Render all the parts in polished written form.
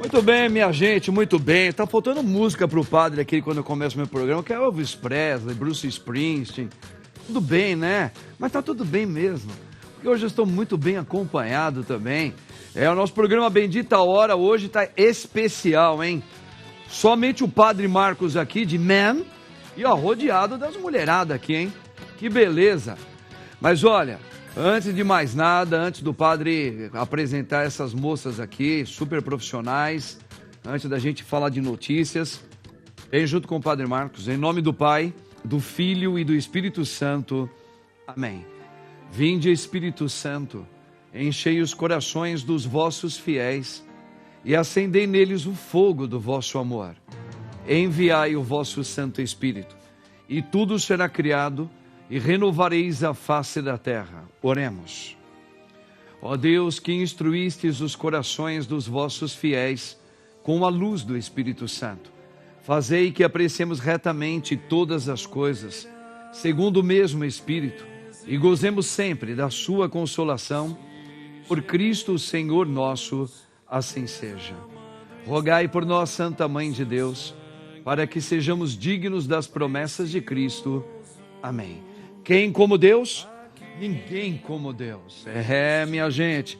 Muito bem, minha gente, muito bem. Tá faltando música pro padre aqui quando eu começo meu programa, que é Elvis Presley, Bruce Springsteen. Tudo bem, né? Mas tá tudo bem mesmo. Porque hoje eu estou muito bem acompanhado também. O nosso programa Bendita Hora hoje tá especial, hein? Somente o padre Marcos aqui, de Man, e ó, rodeado das mulheradas aqui, hein? Que beleza. Mas olha, antes de mais nada, antes do padre apresentar essas moças aqui, super profissionais, antes da gente falar de notícias, vem junto com o padre Marcos, em nome do Pai, do Filho e do Espírito Santo. Amém. Vinde, Espírito Santo, enchei os corações dos vossos fiéis e acendei neles o fogo do vosso amor. Enviai o vosso Santo Espírito, e tudo será criado, e renovareis a face da terra. Oremos. Ó Deus, que instruístes os corações dos vossos fiéis com a luz do Espírito Santo, fazei que apreciemos retamente todas as coisas, segundo o mesmo Espírito, e gozemos sempre da sua consolação, por Cristo Senhor nosso, assim seja. Rogai por nós, Santa Mãe de Deus, para que sejamos dignos das promessas de Cristo. Amém. Quem como Deus? Ninguém como Deus. Minha gente.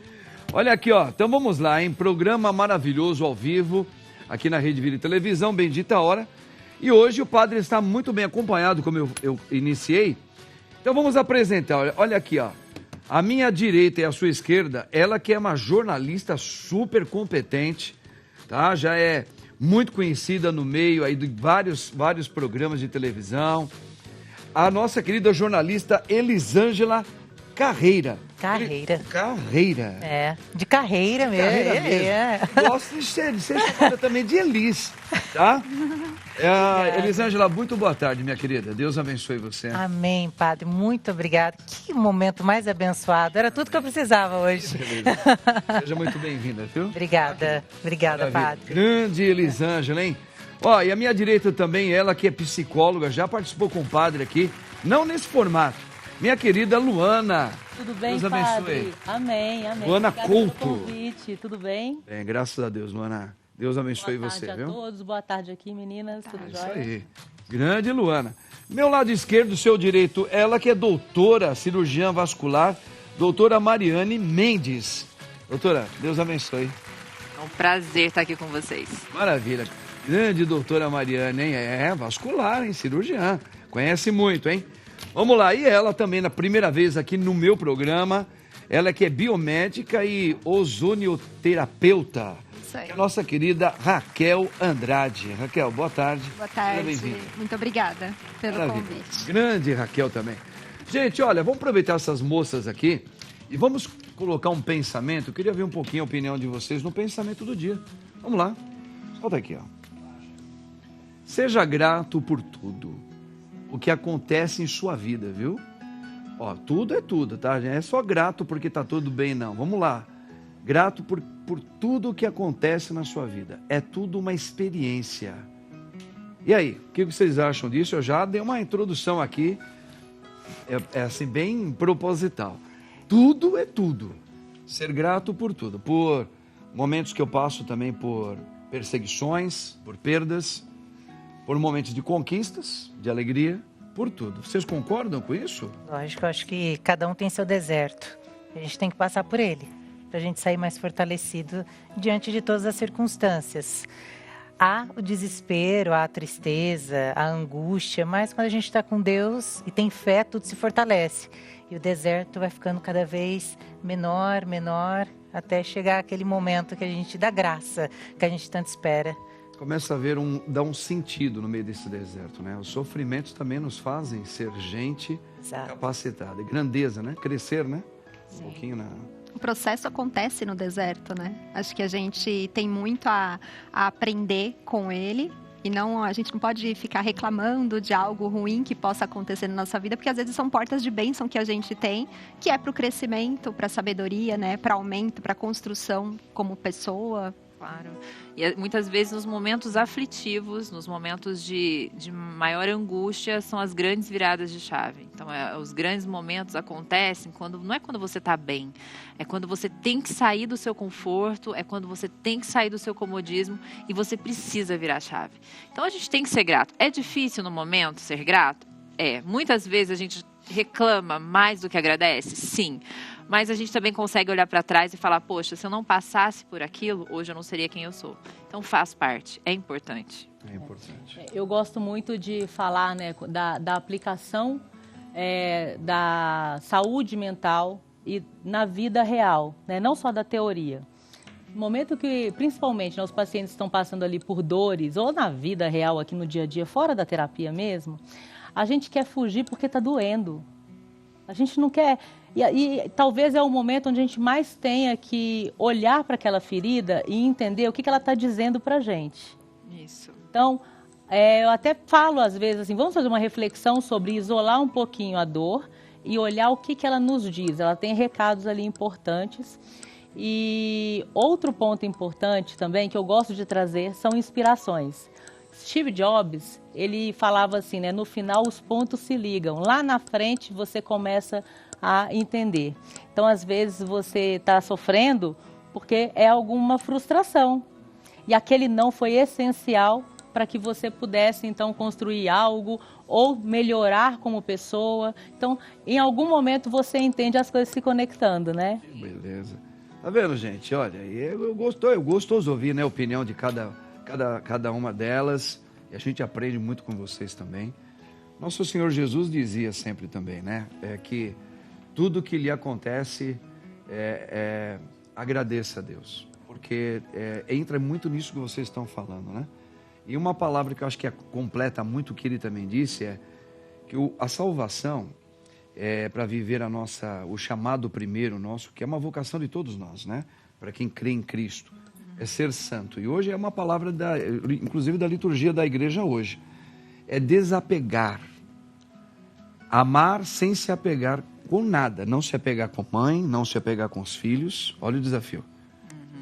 Olha aqui, ó. Então vamos lá, hein? Programa maravilhoso ao vivo, aqui na Rede Vida e Televisão, Bendita Hora. E hoje o padre está muito bem acompanhado, como eu iniciei. Então vamos apresentar. Olha aqui, ó. A minha direita e a sua esquerda, ela que é uma jornalista super competente, tá? Já é muito conhecida no meio aí de vários programas de televisão. A nossa querida jornalista Elisângela Carreira. Carreira. É, de carreira mesmo. Carreira mesmo. Gosto de ser chamada também de Elis, tá? Elisângela, muito boa tarde, minha querida. Deus abençoe você. Amém, padre. Muito obrigada. Que momento mais abençoado. Era tudo que eu precisava hoje. Seja muito bem-vinda, viu? Obrigada, padre. Grande Elisângela, hein? Ó, e a minha direita também, ela que é psicóloga, já participou com o padre aqui, não nesse formato. Minha querida Luana. Tudo bem, Deus abençoe. Amém. Luana Obrigada Couto. pelo convite. Tudo bem? Bem, graças a Deus, Luana. Deus abençoe Boa você, tarde viu? a todos. Boa tarde aqui, meninas. Tudo Isso jóia? aí. Grande Luana. Meu lado esquerdo, seu direito, ela que é doutora, cirurgiã vascular, doutora Mariane Mendes. Doutora, Deus abençoe. É um prazer estar aqui com vocês. Maravilha. Grande doutora Mariane, hein? Vascular, hein? Cirurgiã. Conhece muito, hein? Vamos lá. E ela também, na primeira vez aqui no meu programa, ela que é biomédica e ozonioterapeuta. Isso aí. É a nossa querida Raquel Andrade. Raquel, boa tarde. Boa tarde. Seja bem-vinda. Muito obrigada pelo Maravilha. convite. Grande Raquel também. Gente, olha, vamos aproveitar essas moças aqui e vamos colocar um pensamento. Eu queria ver um pouquinho a opinião de vocês no pensamento do dia. Vamos lá. Solta aqui, ó. Seja grato por tudo o que acontece em sua vida, viu? Ó, tudo é tudo, tá? Não é só grato porque tá tudo bem, não. Vamos lá. Grato por tudo o que acontece na sua vida. É tudo uma experiência. E aí, o que vocês acham disso? Eu já dei uma introdução aqui, é assim, bem proposital. Tudo é tudo. Ser grato por tudo. Por momentos que eu passo também por perseguições, por perdas, por momentos de conquistas, de alegria, por tudo. Vocês concordam com isso? Lógico, eu acho que cada um tem seu deserto. A gente tem que passar por ele, para a gente sair mais fortalecido diante de todas as circunstâncias. Há o desespero, há a tristeza, a angústia, mas quando a gente está com Deus e tem fé, tudo se fortalece. E o deserto vai ficando cada vez menor, até chegar aquele momento que a gente dá graça, que a gente tanto espera. Começa a ver dar um sentido no meio desse deserto, né? Os sofrimentos também nos fazem ser gente capacitada. E grandeza, né? Crescer, né? Sim. Um pouquinho na... O processo acontece no deserto, né? Acho que a gente tem muito a aprender com ele. E a gente não pode ficar reclamando de algo ruim que possa acontecer na nossa vida, porque às vezes são portas de bênção que a gente tem, que é para o crescimento, para a sabedoria, né? Para aumento, para a construção como pessoa. Claro. E muitas vezes nos momentos aflitivos, nos momentos de maior angústia, são as grandes viradas de chave. Então, os grandes momentos acontecem não é quando você está bem, é quando você tem que sair do seu conforto, é quando você tem que sair do seu comodismo e você precisa virar a chave. Então, a gente tem que ser grato. É difícil no momento ser grato? É. Muitas vezes a gente reclama mais do que agradece? Sim. Mas a gente também consegue olhar para trás e falar, poxa, se eu não passasse por aquilo, hoje eu não seria quem eu sou. Então faz parte, é importante. É importante. Eu gosto muito de falar, né, da aplicação da saúde mental e na vida real, né, não só da teoria. No momento que, principalmente, os pacientes estão passando ali por dores, ou na vida real, aqui no dia a dia, fora da terapia mesmo, a gente quer fugir porque está doendo. A gente não quer... E talvez é o momento onde a gente mais tenha que olhar para aquela ferida e entender o que ela está dizendo para a gente. Isso. Então, eu até falo às vezes assim, vamos fazer uma reflexão sobre isolar um pouquinho a dor e olhar o que ela nos diz. Ela tem recados ali importantes. E outro ponto importante também que eu gosto de trazer são inspirações. Steve Jobs, ele falava assim, né, no final os pontos se ligam, lá na frente você começa a entender. Então, às vezes você está sofrendo porque é alguma frustração e aquele não foi essencial para que você pudesse então construir algo ou melhorar como pessoa. Então, em algum momento você entende as coisas se conectando, né? Beleza. Tá vendo, gente? Olha, eu gostoso ouvir, né, a opinião de cada uma delas, e a gente aprende muito com vocês também. Nosso Senhor Jesus dizia sempre também, né, que tudo que lhe acontece, agradeça a Deus, porque entra muito nisso que vocês estão falando, né? E uma palavra que eu acho que completa muito o que ele também disse é que a salvação para viver o chamado primeiro nosso, que é uma vocação de todos nós, né? Para quem crê em Cristo, é ser santo. E hoje é uma palavra, inclusive da liturgia da igreja hoje, é desapegar. Amar sem se apegar com nada, não se apegar com mãe, não se apegar com os filhos, olha o desafio.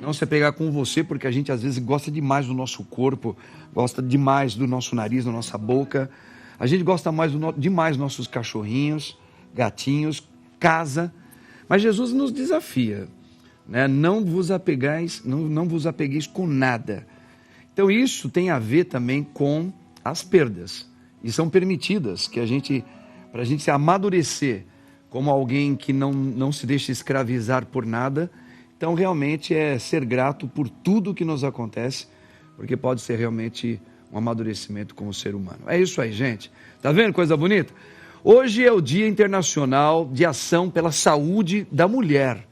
Não se apegar com você, porque a gente às vezes gosta demais do nosso corpo, gosta demais do nosso nariz, da nossa boca, a gente gosta demais dos nossos cachorrinhos, gatinhos, casa, mas Jesus nos desafia, né? Não vos apegueis com nada. Então isso tem a ver também com as perdas, e são permitidas, para a gente se amadurecer como alguém que não se deixa escravizar por nada. Então realmente é ser grato por tudo que nos acontece, porque pode ser realmente um amadurecimento como ser humano. É isso aí, gente. Tá vendo coisa bonita? Hoje é o Dia Internacional de Ação pela Saúde da Mulher.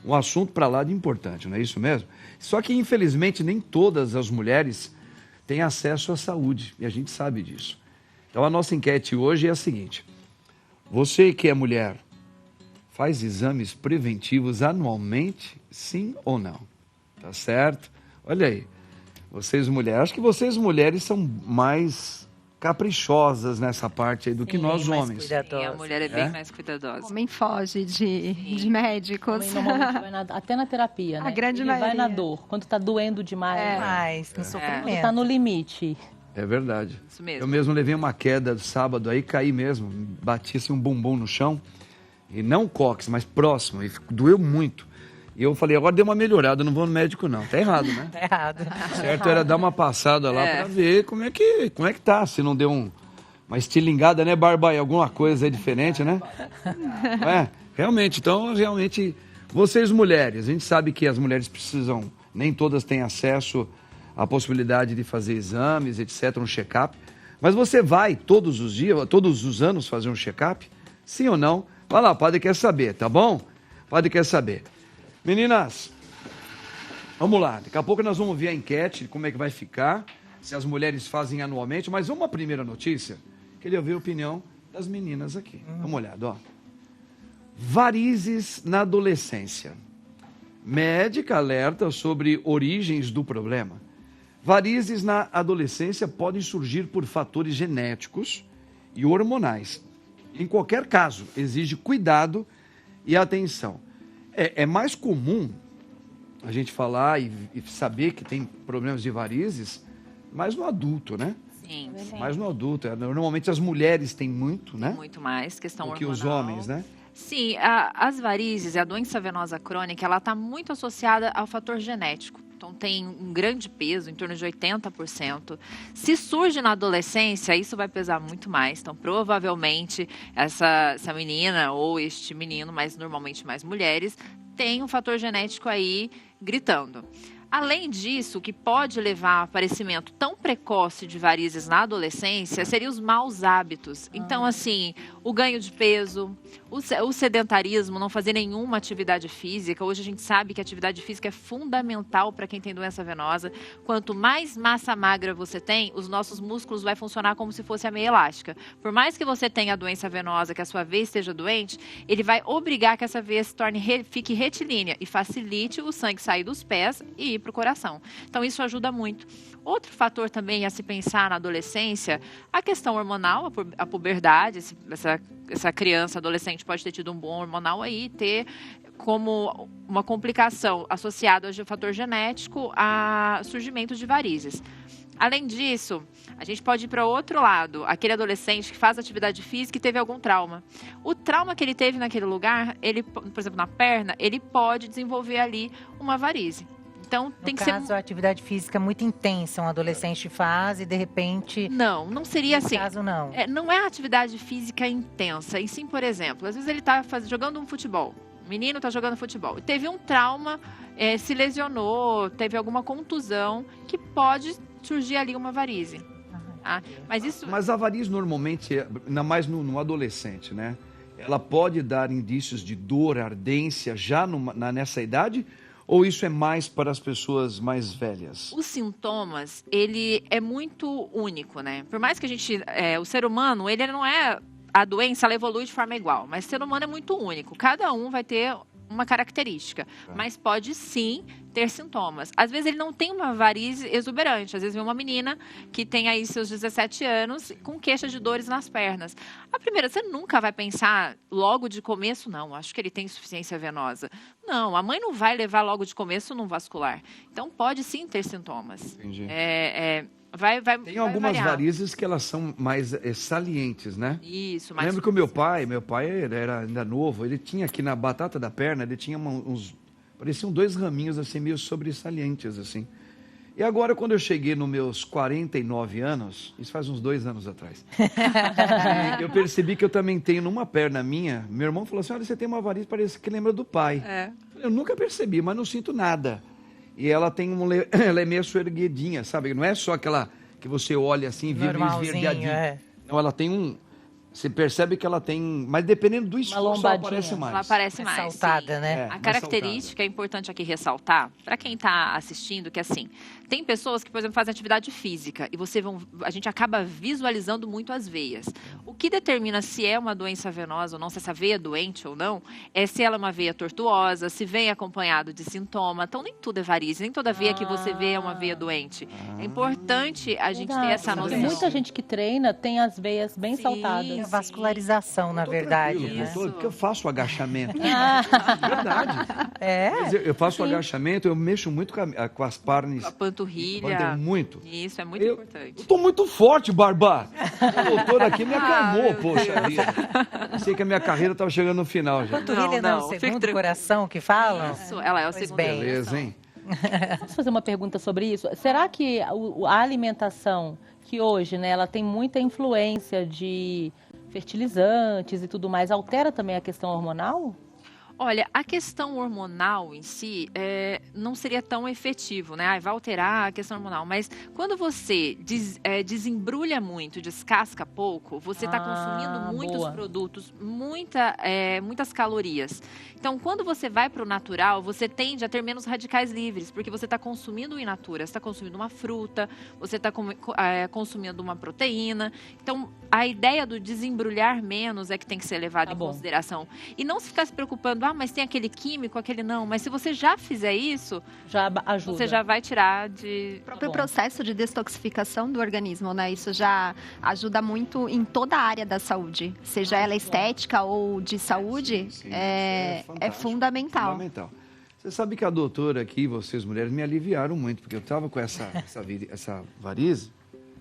Um assunto para lá de importante, não é isso mesmo? Só que, infelizmente, nem todas as mulheres têm acesso à saúde, e a gente sabe disso. Então, a nossa enquete hoje é a seguinte: você que é mulher, faz exames preventivos anualmente, sim ou não? Tá certo? Olha aí, vocês mulheres, acho que vocês mulheres são mais caprichosas nessa parte aí do que nós homens. Sim, a mulher é bem mais cuidadosa. O homem foge de médicos. O homem normalmente vai até na terapia, né? A grande Ele maioria. vai na dor, quando está doendo demais. Mas no sofrimento. Quando está no limite. É verdade. Isso mesmo. Eu mesmo levei uma queda sábado aí, caí mesmo, bati assim um bumbum no chão, e não cóccix, mas próximo, e doeu muito. E eu falei, agora deu uma melhorada, não vou no médico não. Tá errado, né? Tá errado. Certo era dar uma passada lá pra ver como é que tá, se não deu uma estilingada, né, Barba? Alguma coisa aí diferente, né? Realmente, então, vocês mulheres, a gente sabe que as mulheres precisam, nem todas têm acesso à possibilidade de fazer exames, etc., um check-up, mas você vai todos os dias, todos os anos fazer um check-up? Sim ou não? Vai lá, o padre quer saber, tá bom? O padre quer saber. Meninas, vamos lá, daqui a pouco nós vamos ver a enquete, de como é que vai ficar, se as mulheres fazem anualmente, mas uma primeira notícia, queria ver a opinião das meninas aqui. Dá uma olhada, ó. Varizes na adolescência. Médica alerta sobre origens do problema. Varizes na adolescência podem surgir por fatores genéticos e hormonais. Em qualquer caso, exige cuidado e atenção. É mais comum a gente falar e saber que tem problemas de varizes, mas no adulto, né? Sim, Mais no adulto. Normalmente as mulheres têm muito, né? muito mais, questão Do que hormonal. os homens, né? Sim, as varizes e a doença venosa crônica, ela está muito associada ao fator genético. Então, tem um grande peso, em torno de 80%. Se surge na adolescência, isso vai pesar muito mais. Então, provavelmente, essa menina ou este menino, mas normalmente mais mulheres, tem um fator genético aí gritando. Além disso, o que pode levar ao aparecimento tão precoce de varizes na adolescência seriam os maus hábitos. Então, assim, o ganho de peso, o sedentarismo, não fazer nenhuma atividade física. Hoje a gente sabe que a atividade física é fundamental para quem tem doença venosa. Quanto mais massa magra você tem, os nossos músculos vão funcionar como se fosse a meia elástica. Por mais que você tenha a doença venosa, que a sua veia esteja doente, ele vai obrigar que essa veia fique retilínea e facilite o sangue sair dos pés e ir para o coração. Então, isso ajuda muito. Outro fator também a se pensar na adolescência, a questão hormonal, a puberdade, essa criança, adolescente pode ter tido um bom hormonal aí, ter como uma complicação associada ao fator genético a surgimento de varizes. Além disso, a gente pode ir para o outro lado, aquele adolescente que faz atividade física e teve algum trauma. O trauma que ele teve naquele lugar, ele, por exemplo, na perna, ele pode desenvolver ali uma varize. Então, tem que ser... No caso, a atividade física muito intensa, um adolescente faz e, de repente... Não seria assim. No caso, não. Não é atividade física intensa. E sim, por exemplo, às vezes ele está jogando um futebol. O menino está jogando futebol. Teve um trauma, se lesionou, teve alguma contusão, que pode surgir ali uma varize. Tá? Mas a varize normalmente, ainda mais no adolescente, né? Ela pode dar indícios de dor, ardência já nessa idade? Ou isso é mais para as pessoas mais velhas? Os sintomas, ele é muito único, né? Por mais que a gente... o ser humano, ele não é... A doença, ela evolui de forma igual. Mas o ser humano é muito único. Cada um vai ter uma característica. Mas pode, sim, ter sintomas. Às vezes, ele não tem uma varize exuberante. Às vezes, vem uma menina que tem aí seus 17 anos com queixa de dores nas pernas. A primeira, você nunca vai pensar logo de começo, não, acho que ele tem insuficiência venosa. Não, a mãe não vai levar logo de começo num vascular. Então, pode sim ter sintomas. Entendi. Tem algumas varizes que elas são mais salientes, né? Isso, mais... Lembro que o meu pai era ainda novo, ele tinha aqui na batata da perna, ele tinha pareciam 2 raminhos assim, meio sobressalientes, assim. E agora, quando eu cheguei nos meus 49 anos, isso faz uns 2 anos atrás, eu percebi que eu também tenho numa perna minha, meu irmão falou assim, olha, você tem uma varize, parece que lembra do pai. Eu nunca percebi, mas não sinto nada. E ela tem ela é meio suerguedinha, sabe? Não é só aquela que você olha assim e vira esverdeadinha. Não, ela tem Você percebe que ela tem... Mas dependendo do esforço, ela aparece mais. Ela aparece mais, ressaltada, né? A característica é importante aqui ressaltar, para quem está assistindo, que assim, tem pessoas que, por exemplo, fazem atividade física e a gente acaba visualizando muito as veias. O que determina se é uma doença venosa ou não, se essa veia é doente ou não, é se ela é uma veia tortuosa, se vem acompanhado de sintoma. Então, nem tudo é varize, nem toda veia que você vê é uma veia doente. É importante a gente ter essa noção. Muita gente que treina tem as veias bem saltadas. Vascularização, na verdade. Né? Porque eu faço agachamento. Verdade. Mas eu faço agachamento, eu mexo muito com as pernas. A panturrilha. Muito. Isso, é muito importante. Eu tô muito forte, Barbar. O doutor aqui me acalmou, poxa vida. Sei que a minha carreira estava chegando no final já. Panturrilha não, o segundo coração que falam? Isso, ela é o segundo coração. Beleza, hein? Posso fazer uma pergunta sobre isso? Será que a alimentação, que hoje, né, ela tem muita influência de fertilizantes e tudo mais, altera também a questão hormonal? Olha, a questão hormonal em si não seria tão efetivo, né? Vai alterar a questão hormonal, mas quando você desembrulha muito, descasca pouco, você está consumindo muitos produtos, muitas calorias. Então, quando você vai para o natural, você tende a ter menos radicais livres, porque você está consumindo o in natura, você está consumindo uma fruta, você está consumindo uma proteína. Então, a ideia do desembrulhar menos é que tem que ser levada em consideração. E não se ficar se preocupando, mas tem aquele químico, aquele não. Mas se você já fizer isso, já ajuda. Você já vai tirar de... O próprio processo de detoxificação do organismo, né? Isso já ajuda muito em toda a área da saúde. Seja ela estética ou de saúde, é fundamental. Você sabe que a doutora aqui, vocês mulheres, me aliviaram muito, porque eu tava com essa varize,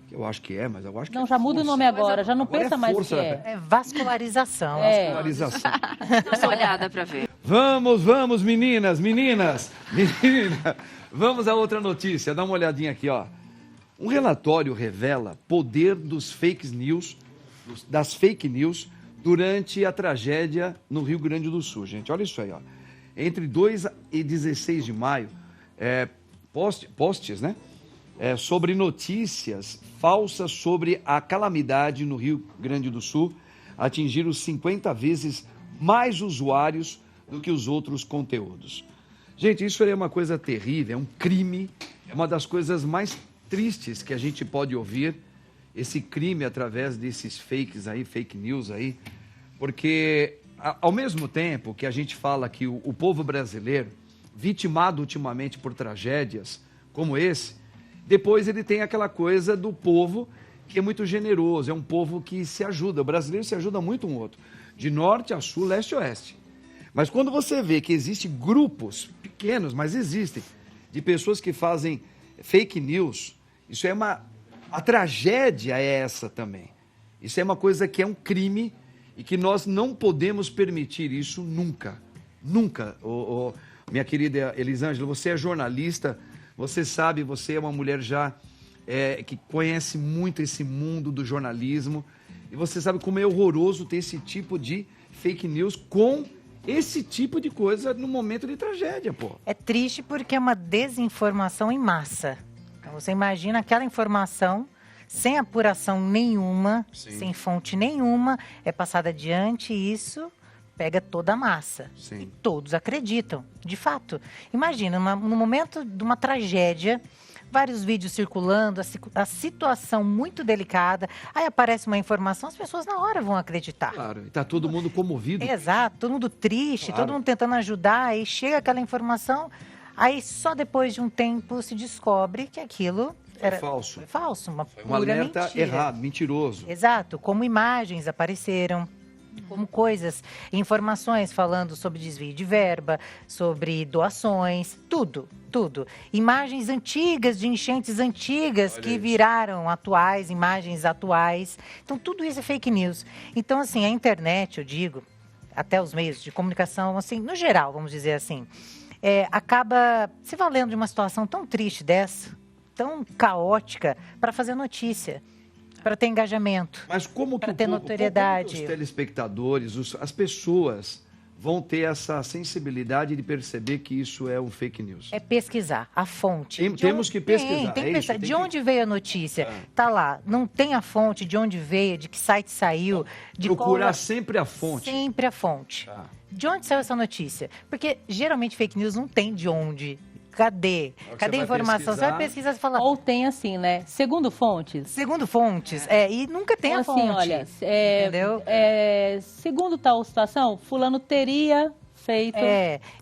que eu acho que é, mas eu acho que Não, é já muda o força. nome agora, já não Agora pensa é mais o força, que né? é. É vascularização. É. Vascularização. Dá uma olhada para ver. Vamos, meninas. Vamos a outra notícia, dá uma olhadinha aqui, ó. Um relatório revela poder das fake news durante a tragédia no Rio Grande do Sul, gente. Olha isso aí, ó. Entre 2 e 16 de maio, posts, né? Sobre notícias falsas sobre a calamidade no Rio Grande do Sul atingiram 50 vezes mais usuários do que os outros conteúdos. Gente, isso é uma coisa terrível, é um crime, é uma das coisas mais tristes que a gente pode ouvir, esse crime através desses fake news aí, porque ao mesmo tempo que a gente fala que o povo brasileiro, vitimado ultimamente por tragédias como esse, depois ele tem aquela coisa do povo que é muito generoso, é um povo que se ajuda, o brasileiro se ajuda muito um outro, de norte a sul, leste a oeste. Mas quando você vê que existem grupos pequenos, mas existem, de pessoas que fazem fake news, isso é a tragédia é essa também. Isso é uma coisa que é um crime e que nós não podemos permitir isso nunca. Nunca. Minha querida Elisângela, você é jornalista, você sabe, você é uma mulher já que conhece muito esse mundo do jornalismo e você sabe como é horroroso ter esse tipo de fake news com esse tipo de coisa no momento de tragédia, pô. É triste porque é uma desinformação em massa. Então, você imagina aquela informação sem apuração nenhuma, Sim. sem fonte nenhuma, é passada adiante e isso pega toda a massa. Sim. E todos acreditam, de fato. Imagina, no momento de uma tragédia, vários vídeos circulando, a situação muito delicada, aí aparece uma informação, as pessoas na hora vão acreditar. Claro, e tá todo mundo comovido. Exato, todo mundo triste, Claro. todo mundo tentando ajudar, aí chega aquela informação, aí só depois de um tempo se descobre que aquilo era falso. Foi falso, uma Um pura alerta mentira. errado, mentiroso. Exato, como imagens apareceram, como coisas, informações falando sobre desvio de verba, sobre doações, tudo. Imagens antigas, de enchentes antigas, Olha que isso. viraram atuais, imagens atuais. Então, tudo isso é fake news. Então, assim, a internet, eu digo, até os meios de comunicação, assim, no geral, vamos dizer assim, acaba se valendo de uma situação tão triste dessa, tão caótica, para fazer notícia, para ter engajamento. Mas como que Pra ter como notoriedade. que os telespectadores, as pessoas vão ter essa sensibilidade de perceber que isso é um fake news? É pesquisar a fonte. Temos que pesquisar, Tem é que isso, pesquisar. tem De que- onde veio a notícia? Tá lá. Não tem a fonte, de onde veio, de que site saiu. De Procurar qual... sempre a fonte. Sempre a fonte. Tá. De onde saiu essa notícia? Porque geralmente fake news não tem de onde. Cadê? que você Cadê a vai informação? Você vai pesquisar. pesquisar e fala. Ou tem assim, né? Segundo fontes. Segundo fontes. E nunca tem a Então, fonte. assim, olha, Entendeu? segundo tal situação, fulano teria feito.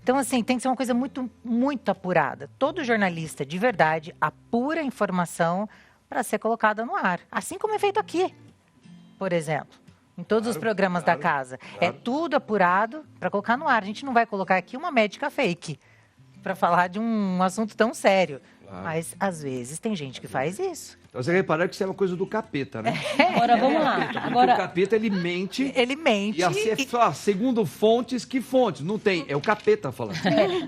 Então, assim, tem que ser uma coisa muito, muito apurada. Todo jornalista, de verdade, apura a informação para ser colocada no ar. Assim como é feito aqui, por exemplo. Em todos os programas da casa. É tudo apurado para colocar no ar. A gente não vai colocar aqui uma médica fake para falar de um assunto tão sério. Claro. Mas, às vezes, tem gente que faz isso. Então você reparar que isso é uma coisa do capeta, né? Agora vamos lá. Porque o Agora, capeta, ele mente. Ele mente. E assim, segundo fontes, que fontes? Não tem, é o capeta falando.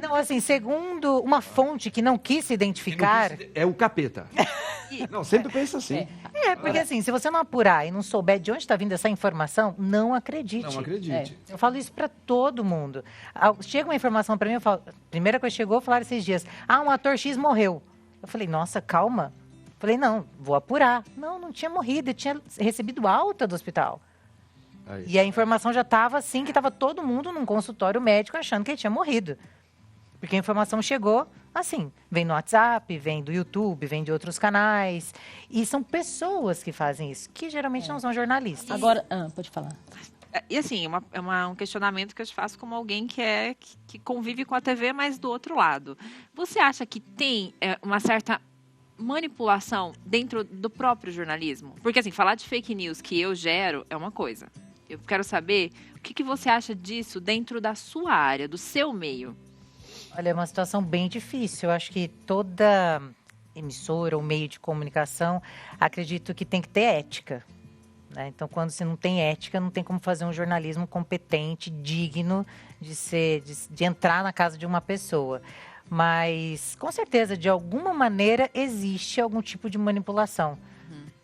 Não, assim, segundo uma fonte que não quis se identificar... É o capeta. Não, sempre pensa assim. Porque assim, se você não apurar e não souber de onde está vindo essa informação, não acredite. Não acredite. Eu falo isso para todo mundo. Chega uma informação para mim, eu falo, a primeira coisa que chegou, falaram esses dias, um ator X morreu. Eu falei, nossa, calma. Falei, não, vou apurar. Não tinha morrido, ele tinha recebido alta do hospital. Aí. E a informação já estava assim, que estava todo mundo num consultório médico achando que ele tinha morrido. Porque a informação chegou assim, vem no WhatsApp, vem do YouTube, vem de outros canais. E são pessoas que fazem isso, que geralmente não são jornalistas. agora, pode falar. E assim, um questionamento que eu te faço como alguém que convive com a TV, mas do outro lado. Você acha que tem uma certa manipulação dentro do próprio jornalismo? Porque assim, falar de fake news que eu gero é uma coisa. Eu quero saber o que você acha disso dentro da sua área, do seu meio. Olha, é uma situação bem difícil. Eu acho que toda emissora ou meio de comunicação, acredito que tem que ter ética. Né? Então, quando você não tem ética, não tem como fazer um jornalismo competente, digno de entrar na casa de uma pessoa. Mas, com certeza, de alguma maneira, existe algum tipo de manipulação.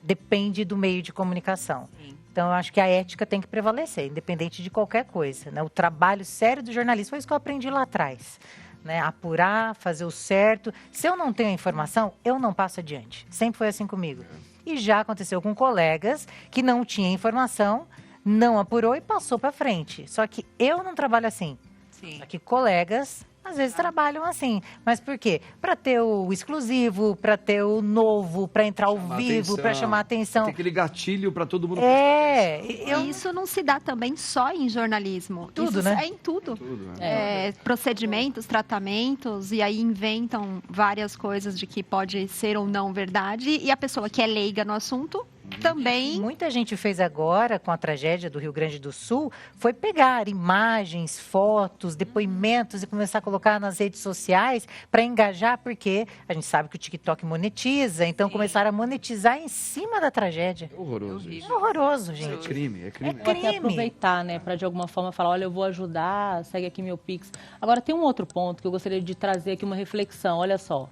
Depende do meio de comunicação. Sim. Então, eu acho que a ética tem que prevalecer, independente de qualquer coisa. Né? O trabalho sério do jornalista foi isso que eu aprendi lá atrás. Né? Apurar, fazer o certo. Se eu não tenho a informação, eu não passo adiante. Sempre foi assim comigo. E já aconteceu com colegas que não tinham informação, não apurou e passou para frente. Só que eu não trabalho assim. Sim. Só que colegas, às vezes, trabalham assim. Mas por quê? Para ter o exclusivo, para ter o novo, para entrar ao vivo, para chamar atenção. Tem aquele gatilho para todo mundo E isso não se dá também só em jornalismo. Tudo, isso né? É em tudo. né? Procedimentos, tratamentos, e aí inventam várias coisas de que pode ser ou não verdade. E a pessoa que é leiga no assunto também... Muita gente fez agora, com a tragédia do Rio Grande do Sul, foi pegar imagens, fotos, depoimentos e começar a colocar nas redes sociais para engajar, porque a gente sabe que o TikTok monetiza, então começaram a monetizar em cima da tragédia. Horroroso isso. É horroroso, É gente. crime, é crime. Vou até aproveitar, né, para de alguma forma falar, olha, eu vou ajudar, segue aqui meu Pix. Agora, tem um outro ponto que eu gostaria de trazer aqui uma reflexão, olha só.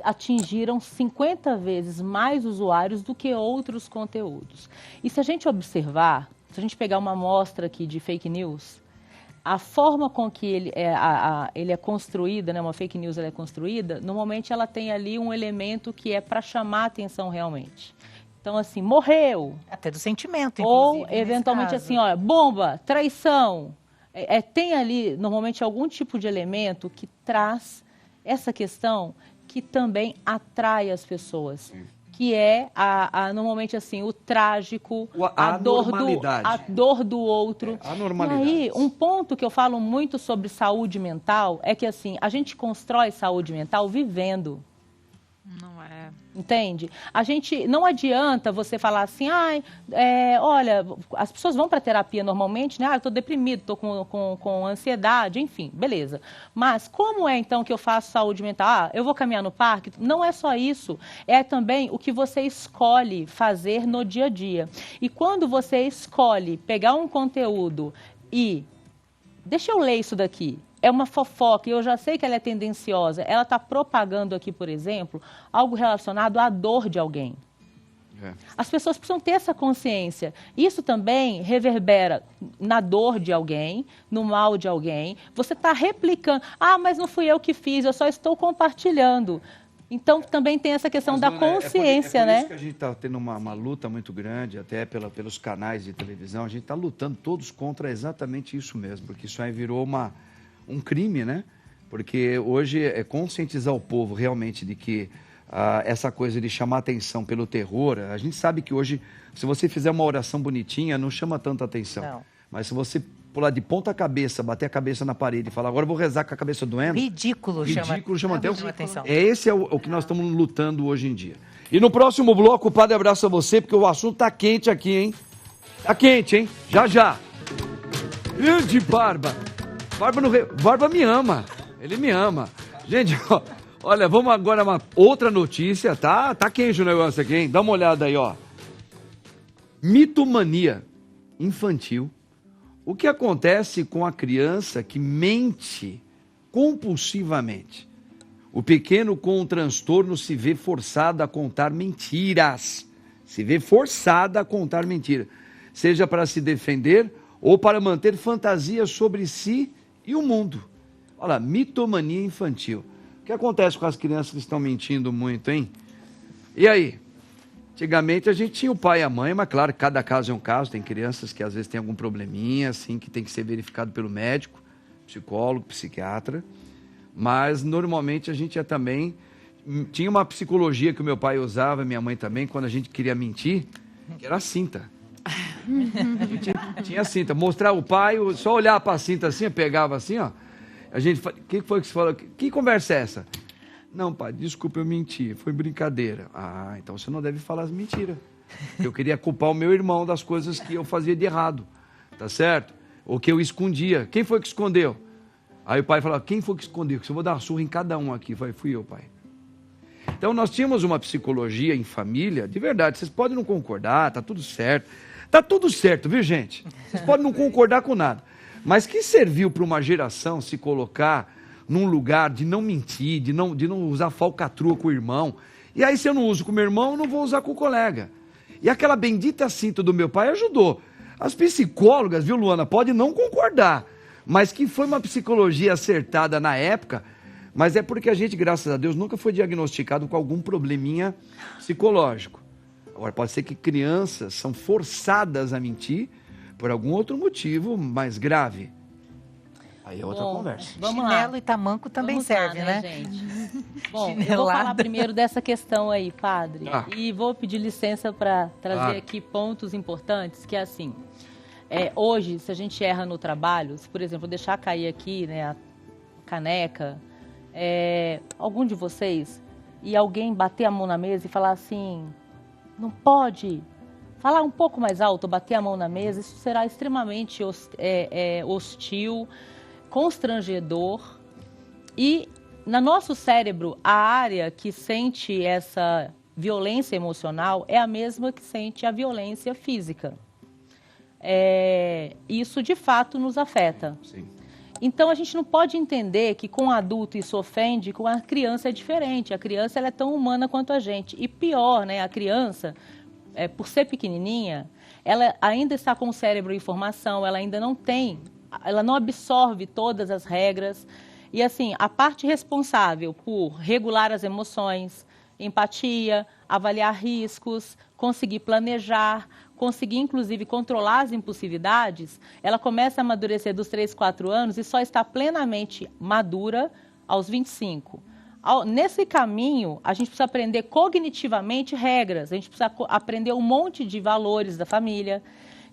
Atingiram 50 vezes mais usuários do que outros conteúdos. E se a gente observar, se a gente pegar uma amostra aqui de fake news, a forma com que ele é construída, né, uma fake news ela é construída, normalmente ela tem ali um elemento que é para chamar a atenção realmente. Então, assim, morreu. Até do sentimento, Ou, inclusive, eventualmente, nesse caso. assim, olha, bomba, traição. Tem ali, normalmente, algum tipo de elemento que traz essa questão que também atrai as pessoas. Sim. Que é, normalmente, assim, o trágico, a dor do outro. A normalidade. E aí, um ponto que eu falo muito sobre saúde mental é que, assim, a gente constrói saúde mental vivendo. Não é. Entende? A gente, não adianta você falar assim, olha, as pessoas vão para terapia normalmente, né? Eu estou deprimido, estou com ansiedade, enfim, beleza. Mas como é então que eu faço saúde mental? Eu vou caminhar no parque? Não é só isso, é também o que você escolhe fazer no dia a dia. E quando você escolhe pegar um conteúdo e deixa eu ler isso daqui. É uma fofoca, e eu já sei que ela é tendenciosa. Ela está propagando aqui, por exemplo, algo relacionado à dor de alguém. As pessoas precisam ter essa consciência. Isso também reverbera na dor de alguém, no mal de alguém. Você está replicando. Mas não fui eu que fiz, eu só estou compartilhando. Então, também tem essa questão da consciência, né? É por isso que a gente está tendo uma luta muito grande, até pelos canais de televisão. A gente está lutando todos contra exatamente isso mesmo, porque isso aí virou um crime, né? Porque hoje é conscientizar o povo realmente de que essa coisa de chamar atenção pelo terror, a gente sabe que hoje, se você fizer uma oração bonitinha, não chama tanta atenção. Não. Mas se você pular de ponta cabeça, bater a cabeça na parede e falar, agora eu vou rezar com a cabeça doendo... Ridículo chama atenção. Esse é o que nós estamos lutando hoje em dia. E no próximo bloco, o padre abraça você, porque o assunto tá quente aqui, hein? Tá quente, hein? Já, já. Grande Barba. Barba me ama, ele me ama. Gente, olha, vamos agora uma outra notícia, tá quente o negócio aqui, hein? Dá uma olhada aí, ó. Mitomania infantil. O que acontece com a criança que mente compulsivamente? O pequeno com um transtorno se vê forçado a contar mentiras. Seja para se defender ou para manter fantasias sobre si e o mundo. Olha, mitomania infantil. O que acontece com as crianças que estão mentindo muito, hein? E aí? Antigamente a gente tinha o pai e a mãe, mas claro, cada caso é um caso. Tem crianças que às vezes têm algum probleminha, assim, que tem que ser verificado pelo médico, psicólogo, psiquiatra. Mas normalmente a gente também... Tinha uma psicologia que o meu pai usava, minha mãe também, quando a gente queria mentir, que era a cinta. Tinha cinta, mostrar o pai, só olhar para a cinta assim, pegava assim, ó. A gente, o que foi que você falou? Que conversa é essa? Não, pai, desculpa, eu menti, foi brincadeira. Então você não deve falar as mentiras. Eu queria culpar o meu irmão das coisas que eu fazia de errado, tá certo? Ou que eu escondia. Quem foi que escondeu? Aí o pai falava, quem foi que escondeu? Que eu vou dar uma surra em cada um aqui. Eu falei, fui eu, pai. Então nós tínhamos uma psicologia em família, de verdade, vocês podem não concordar, tá tudo certo. Tá tudo certo, viu, gente? Vocês podem não concordar com nada. Mas que serviu para uma geração se colocar num lugar de não mentir, de não usar falcatrua com o irmão. E aí, se eu não uso com o meu irmão, eu não vou usar com o colega. E aquela bendita cinta do meu pai ajudou. As psicólogas, viu, Luana, podem não concordar, mas que foi uma psicologia acertada na época, mas é porque a gente, graças a Deus, nunca foi diagnosticado com algum probleminha psicológico. Agora, pode ser que crianças são forçadas a mentir por algum outro motivo mais grave. Aí é outra conversa. Vamos Chinelo lá. E tamanco também serve, né? Gente? Bom, eu vou falar primeiro dessa questão aí, padre. E vou pedir licença para trazer aqui pontos importantes, que é assim, hoje, se a gente erra no trabalho, se, por exemplo, deixar cair aqui, né, a caneca, algum de vocês, e alguém bater a mão na mesa e falar assim, não pode... Falar um pouco mais alto, bater a mão na mesa, isso será extremamente hostil, constrangedor. E no nosso cérebro, a área que sente essa violência emocional é a mesma que sente a violência física. Isso, de fato, nos afeta. Sim. Então, a gente não pode entender que com o adulto isso ofende, com a criança é diferente. A criança ela é tão humana quanto a gente. E pior, né, a criança... por ser pequenininha, ela ainda está com o cérebro em formação, ela ainda não tem, ela não absorve todas as regras. E assim, a parte responsável por regular as emoções, empatia, avaliar riscos, conseguir planejar, conseguir inclusive controlar as impulsividades, ela começa a amadurecer dos 3, 4 anos e só está plenamente madura aos 25. Nesse caminho, a gente precisa aprender cognitivamente regras, a gente precisa aprender um monte de valores da família.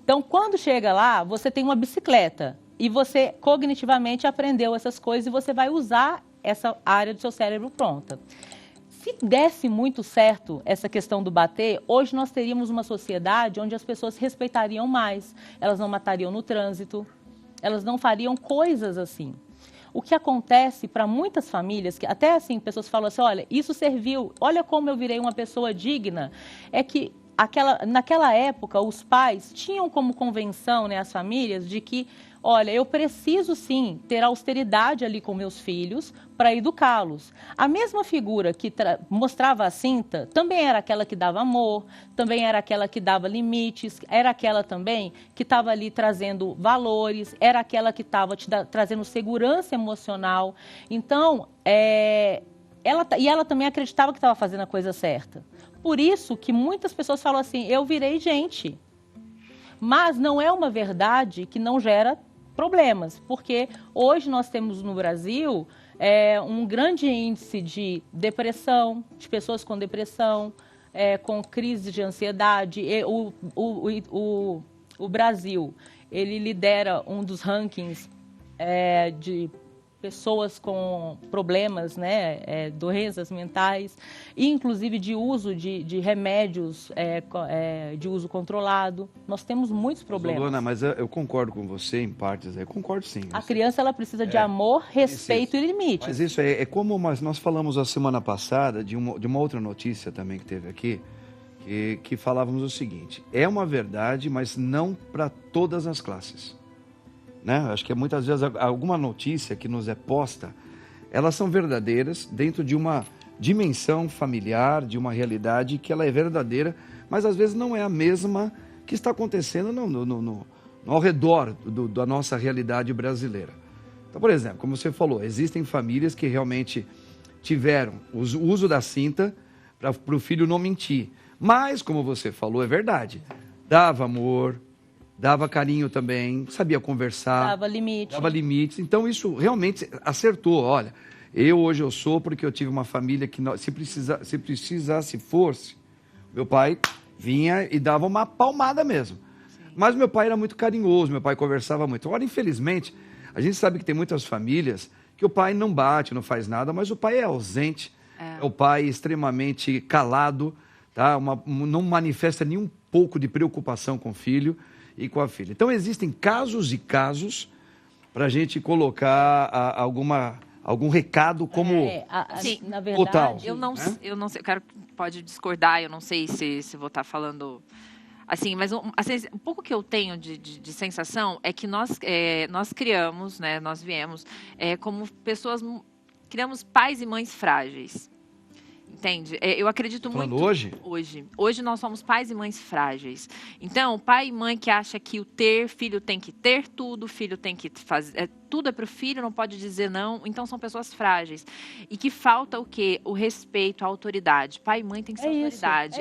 Então, quando chega lá, você tem uma bicicleta e você cognitivamente aprendeu essas coisas e você vai usar essa área do seu cérebro pronta. Se desse muito certo essa questão do bater, hoje nós teríamos uma sociedade onde as pessoas respeitariam mais, elas não matariam no trânsito, elas não fariam coisas assim. O que acontece para muitas famílias, que até assim, pessoas falam assim, olha, isso serviu, olha como eu virei uma pessoa digna, é que naquela época os pais tinham como convenção, né, as famílias, de que, olha, eu preciso sim ter austeridade ali com meus filhos para educá-los. A mesma figura que mostrava a cinta também era aquela que dava amor, também era aquela que dava limites, era aquela também que estava ali trazendo valores, era aquela que estava trazendo segurança emocional. Então, ela também acreditava que estava fazendo a coisa certa. Por isso que muitas pessoas falam assim, eu virei gente. Mas não é uma verdade que não gera problemas, porque hoje nós temos no Brasil um grande índice de depressão, de pessoas com depressão, com crise de ansiedade. E o Brasil, ele lidera um dos rankings de pessoas com problemas, né, doenças mentais, e inclusive de uso de remédios de uso controlado. Nós temos muitos problemas. Luana, mas eu concordo com você em partes, eu concordo sim. A criança ela precisa de amor, respeito e limites. Mas isso é como nós falamos a semana passada de uma outra notícia também que teve aqui, que falávamos o seguinte, é uma verdade, mas não para todas as classes. Né? Acho que muitas vezes alguma notícia que nos é posta, elas são verdadeiras dentro de uma dimensão familiar, de uma realidade que ela é verdadeira, mas às vezes não é a mesma que está acontecendo ao redor da nossa realidade brasileira. Então, por exemplo, como você falou, existem famílias que realmente tiveram o uso da cinta para o filho não mentir. Mas, como você falou, é verdade. Dava amor, dava carinho também, sabia conversar. Dava limite. Dava limites. Então, isso realmente acertou. Olha, hoje eu sou porque eu tive uma família que, se precisasse força, meu pai vinha e dava uma palmada mesmo. Sim. Mas meu pai era muito carinhoso, meu pai conversava muito. Agora, infelizmente, a gente sabe que tem muitas famílias que o pai não bate, não faz nada, mas o pai é ausente, é o pai extremamente calado, tá? Não manifesta nenhum pouco de preocupação com o filho e com a filha. Então, existem casos e casos para a gente colocar algum recado como Sim, na verdade, total. eu não sei, pode discordar, eu não sei se vou estar falando assim, mas assim, um pouco que eu tenho de sensação é que nós criamos, né, nós viemos como pessoas, criamos pais e mães frágeis. Entende? Eu acredito Falando muito... Hoje nós somos pais e mães frágeis. Então, pai e mãe que acha que filho tem que ter tudo, filho tem que fazer... tudo é para o filho, não pode dizer não. Então, são pessoas frágeis. E que falta o quê? O respeito, a autoridade. Pai e mãe tem que ser autoridade.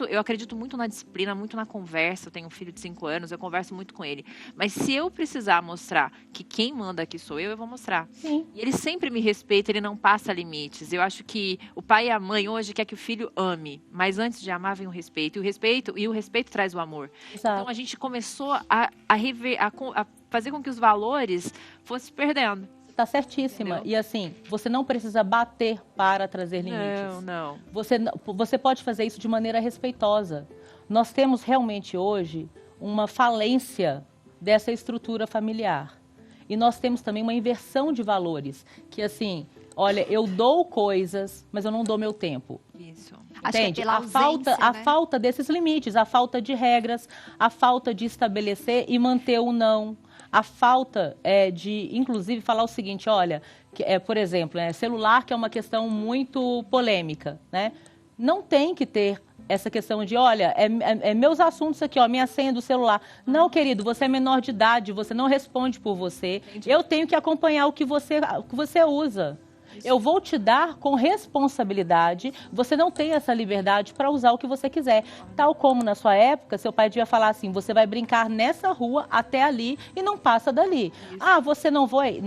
Eu acredito muito na disciplina, muito na conversa. Eu tenho um filho de 5 anos, eu converso muito com ele. Mas se eu precisar mostrar que quem manda aqui sou eu vou mostrar. Sim. E ele sempre me respeita, ele não passa limites. Eu acho que o pai e a mãe hoje quer que o filho ame. Mas antes de amar vem o respeito. E o respeito traz o amor. Exato. Então, a gente começou a fazer com que os valores fossem perdendo. Está certíssima. Entendeu? E assim, você não precisa bater para trazer limites. Não. Você pode fazer isso de maneira respeitosa. Nós temos realmente hoje uma falência dessa estrutura familiar. E nós temos também uma inversão de valores. Que assim, olha, eu dou coisas, mas eu não dou meu tempo. Isso. Entende? Pela ausência, A né? falta desses limites, a falta de regras, a falta de estabelecer e manter o não. A falta de, inclusive, falar o seguinte, olha, por exemplo, celular, que é uma questão muito polêmica, né? Não tem que ter essa questão de, olha, meus assuntos aqui, ó, minha senha do celular. Não, querido, você é menor de idade, você não responde por você. Entendi. Eu tenho que acompanhar o que você usa. Eu vou te dar com responsabilidade, você não tem essa liberdade para usar o que você quiser. Tal como na sua época, seu pai devia falar assim, você vai brincar nessa rua até ali e não passa dali. Isso. Ah, você não foi,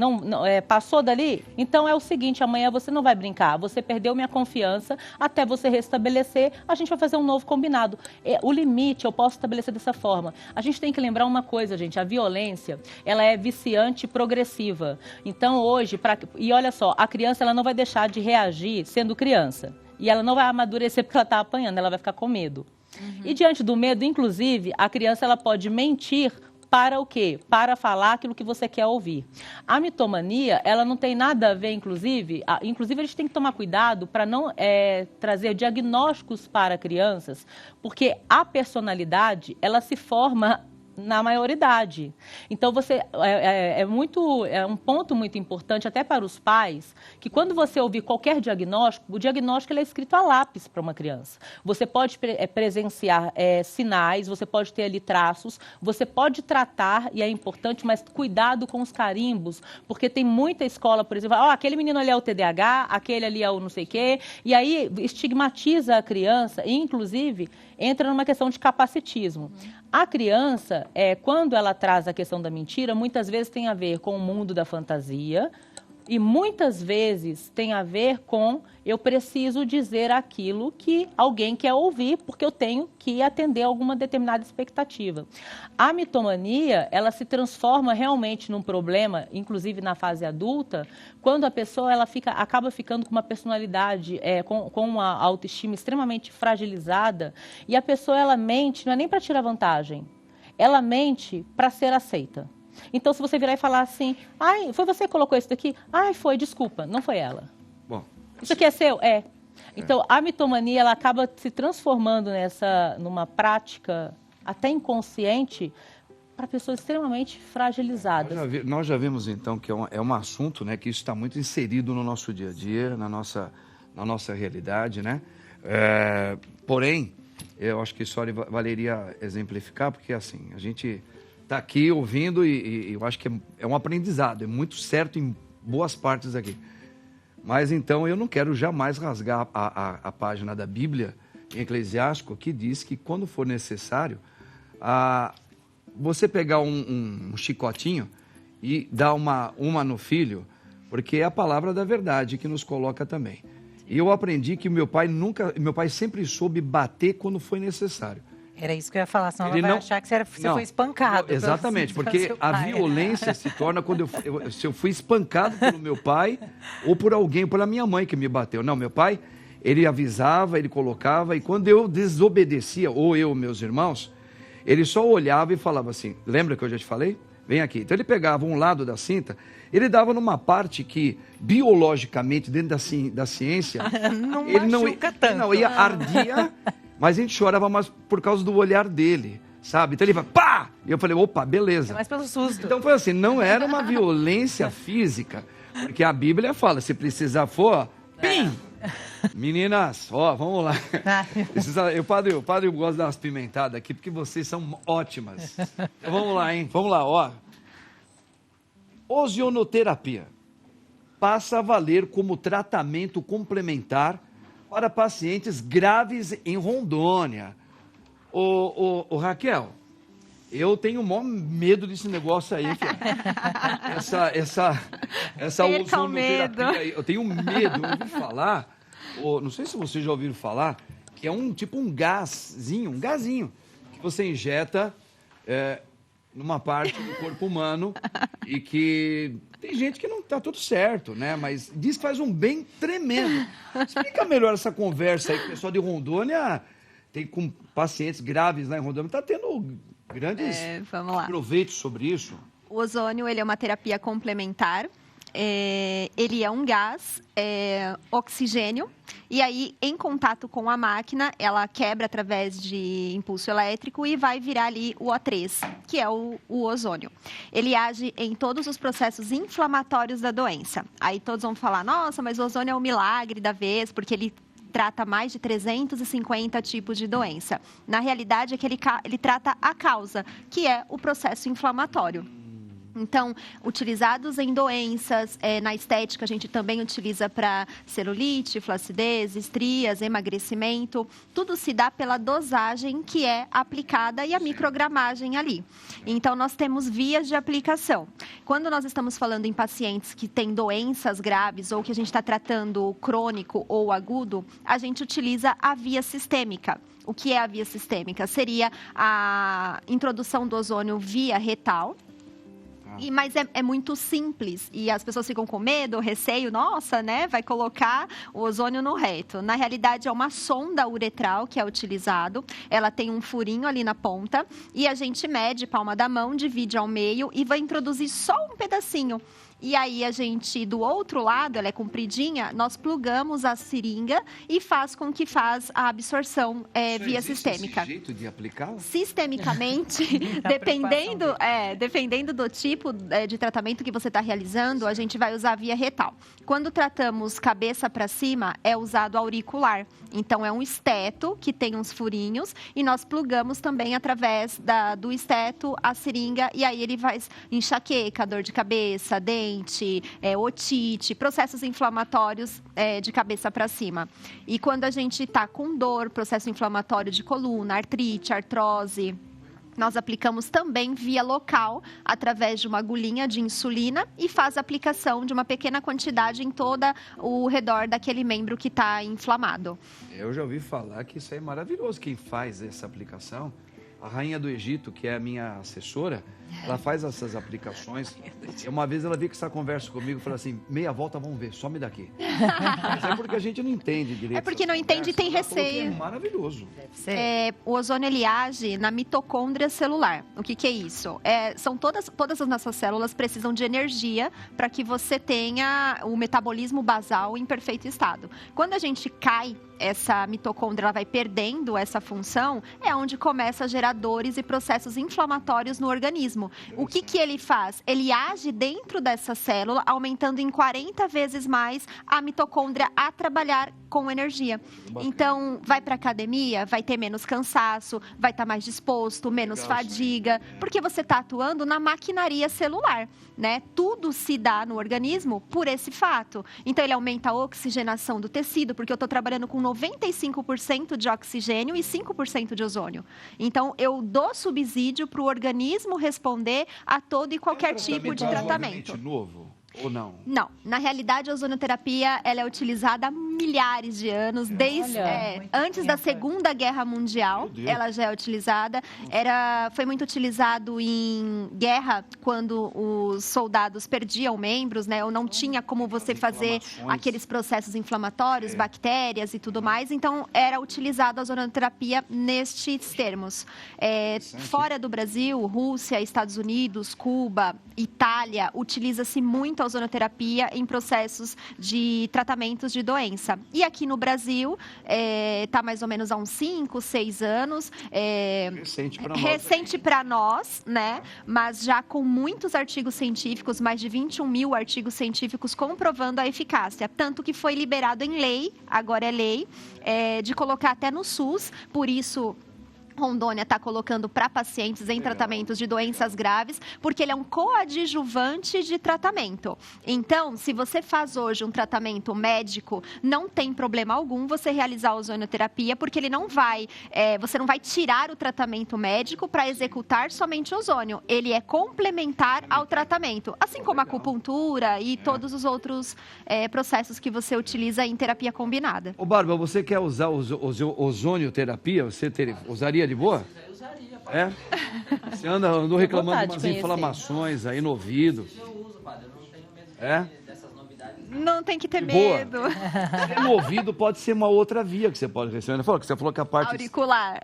passou dali? Então é o seguinte, amanhã você não vai brincar, você perdeu minha confiança, até você restabelecer, a gente vai fazer um novo combinado. O limite eu posso estabelecer dessa forma. A gente tem que lembrar uma coisa, gente, a violência, ela é viciante e progressiva. Então hoje, e olha só, a criança ela não vai deixar de reagir sendo criança. E ela não vai amadurecer porque ela está apanhando, ela vai ficar com medo. Uhum. E diante do medo, inclusive, a criança ela pode mentir para o quê? Para falar aquilo que você quer ouvir. A mitomania, ela não tem nada a ver, inclusive a gente tem que tomar cuidado para não trazer diagnósticos para crianças, porque a personalidade, ela se forma na maioridade. Então, é um ponto muito importante até para os pais, que quando você ouvir qualquer diagnóstico, o diagnóstico ele é escrito a lápis para uma criança. Você pode presenciar sinais, você pode ter ali traços, você pode tratar, e é importante, mas cuidado com os carimbos, porque tem muita escola, por exemplo, aquele menino ali é o TDAH, aquele ali é o não sei o quê, e aí estigmatiza a criança e, inclusive, entra numa questão de capacitismo. A criança, quando ela traz a questão da mentira, muitas vezes tem a ver com o mundo da fantasia e muitas vezes tem a ver com eu preciso dizer aquilo que alguém quer ouvir porque eu tenho que atender alguma determinada expectativa. A mitomania, ela se transforma realmente num problema, inclusive na fase adulta, quando a pessoa acaba ficando com uma personalidade, com uma autoestima extremamente fragilizada e a pessoa ela mente, não é nem para tirar vantagem, ela mente para ser aceita. Então, se você virar e falar assim, ai, foi você que colocou isso daqui? Ai, foi, desculpa, não foi ela. Bom, isso aqui é seu? É. Então, a mitomania, ela acaba se transformando numa prática até inconsciente para pessoas extremamente fragilizadas. Nós já vimos, então, que é um assunto, né, que isso está muito inserido no nosso dia a dia, na nossa realidade, né? Porém, eu acho que só valeria exemplificar, porque, assim, a gente está aqui ouvindo e eu acho que é um aprendizado, é muito certo em boas partes aqui. Mas então eu não quero jamais rasgar a página da Bíblia em Eclesiástico que diz que quando for necessário, você pegar um chicotinho e dar uma no filho, porque é a palavra da verdade que nos coloca também. E eu aprendi que meu pai sempre soube bater quando foi necessário. Era isso que eu ia falar, senão ela vai achar que você foi espancado. Exatamente, porque a violência se torna quando se eu fui espancado pelo meu pai ou por alguém, pela minha mãe que me bateu. Não, meu pai, ele avisava, ele colocava, e quando eu desobedecia, ou meus irmãos, ele só olhava e falava assim, lembra que eu já te falei? vem aqui. Então ele pegava um lado da cinta, ele dava numa parte que, biologicamente, dentro da ciência, Não ele não machuca tanto. Não, ia ardia, mas a gente chorava mais por causa do olhar dele, sabe? Então ele vai, pá! E eu falei, opa, beleza. É mais pelo susto. Então foi assim, não era uma violência física, porque a Bíblia fala, se precisar for, pim! Meninas, ó, vamos lá. O padre gosta de dar umas pimentadas aqui, porque vocês são ótimas. Então vamos lá, hein? Vamos lá, ó. Ozonoterapia passa a valer como tratamento complementar para pacientes graves em Rondônia. Ô, Raquel, eu tenho o maior medo desse negócio aí, filha. Essa Perca o medo. ozonoterapia aí. Eu tenho medo, eu ouvi falar, não sei se vocês já ouviram falar, que é um gazinho, que você injeta numa parte do corpo humano e que tem gente que não tá tudo certo, né? Mas diz que faz um bem tremendo. Explica melhor essa conversa aí que o pessoal de Rondônia tem com pacientes graves lá em Rondônia, tá tendo grandes Vamos lá. proveitos sobre isso. O ozônio, ele é uma terapia complementar. Ele é um gás, oxigênio, e aí, em contato com a máquina, ela quebra através de impulso elétrico e vai virar ali o O3, que é o ozônio. Ele age em todos os processos inflamatórios da doença. Aí todos vão falar, nossa, mas o ozônio é o milagre da vez, porque ele trata mais de 350 tipos de doença. Na realidade, é que ele trata a causa, que é o processo inflamatório. Então, utilizados em doenças, na estética a gente também utiliza para celulite, flacidez, estrias, emagrecimento. Tudo se dá pela dosagem que é aplicada e a microgramagem ali. Então, nós temos vias de aplicação. Quando nós estamos falando em pacientes que têm doenças graves ou que a gente está tratando crônico ou agudo, a gente utiliza a via sistêmica. O que é a via sistêmica? Seria a introdução do ozônio via retal. Mas é muito simples e as pessoas ficam com medo, receio, nossa, né? Vai colocar o ozônio no reto. Na realidade, é uma sonda uretral que é utilizado. Ela tem um furinho ali na ponta e a gente mede palma da mão, divide ao meio e vai introduzir só um pedacinho. E aí a gente, do outro lado, ela é compridinha, nós plugamos a seringa e faz com que faz a absorção via sistêmica. Esse jeito de aplicar? Sistemicamente, dependendo do tipo de tratamento que você está realizando, a gente vai usar via retal. Quando tratamos cabeça para cima, é usado auricular. Então, é um esteto que tem uns furinhos e nós plugamos também através do esteto a seringa e aí ele faz enxaqueca, dor de cabeça, dente, otite, processos inflamatórios de cabeça para cima. E quando a gente está com dor, processo inflamatório de coluna, artrite, artrose, nós aplicamos também via local, através de uma agulhinha de insulina e faz a aplicação de uma pequena quantidade em todo o redor daquele membro que está inflamado. Eu já ouvi falar que isso aí é maravilhoso. Quem faz essa aplicação, a rainha do Egito, que é a minha assessora, ela faz essas aplicações. E uma vez ela veio com essa conversa comigo e falou assim, meia volta, vamos ver, some daqui. Mas é porque a gente não entende direito. É porque não entende e tem receio. É maravilhoso. O ozônio, ele age na mitocôndria celular. O que é isso? São todas as nossas células precisam de energia para que você tenha o metabolismo basal em perfeito estado. Quando a gente cai, essa mitocôndria ela vai perdendo essa função, é onde começa a gerar dores e processos inflamatórios no organismo. O que ele faz? Ele age dentro dessa célula, aumentando em 40 vezes mais a mitocôndria a trabalhar com energia. Então, vai para academia, vai ter menos cansaço, vai estar mais disposto, menos fadiga, porque você está atuando na maquinaria celular, né? Tudo se dá no organismo por esse fato. Então, ele aumenta a oxigenação do tecido, porque eu estou trabalhando com 95% de oxigênio e 5% de ozônio. Então, eu dou subsídio para o organismo responder a todo e qualquer tipo de tratamento. Novo? Ou não? Não, na realidade a ozonioterapia ela é utilizada há milhares de anos, desde antes da Segunda Guerra Mundial, ela já é utilizada. Foi muito utilizado em guerra quando os soldados perdiam membros, né? Ou não tinha como você fazer aqueles processos inflamatórios, bactérias e tudo mais. Então era utilizada a ozonioterapia nestes termos. Fora do Brasil, Rússia, Estados Unidos, Cuba, Itália, utiliza-se muito a ozonioterapia em processos de tratamentos de doença. E aqui no Brasil, está mais ou menos há uns 5, 6 anos. Recente para nós, né? Mas já com muitos artigos científicos, mais de 21 mil artigos científicos comprovando a eficácia. Tanto que foi liberado em lei, agora é lei, de colocar até no SUS, por isso Rondônia está colocando para pacientes em tratamentos de doenças graves, porque ele é um coadjuvante de tratamento. Então, se você faz hoje um tratamento médico, não tem problema algum você realizar a ozonioterapia, porque ele não vai, você não vai tirar o tratamento médico para executar somente ozônio. Ele é complementar ao tratamento, assim como a acupuntura e todos os outros processos que você utiliza em terapia combinada. Ô, Bárbara, você quer usar ozonioterapia? Você usaria de boa? Usaria, padre. Você andou reclamando de umas conhecer. inflamações aí no ouvido. Eu uso, padre, eu não tenho medo dessas novidades. Não tem que ter De boa. medo. No ouvido pode ser uma outra via que você pode receber. Você falou que a parte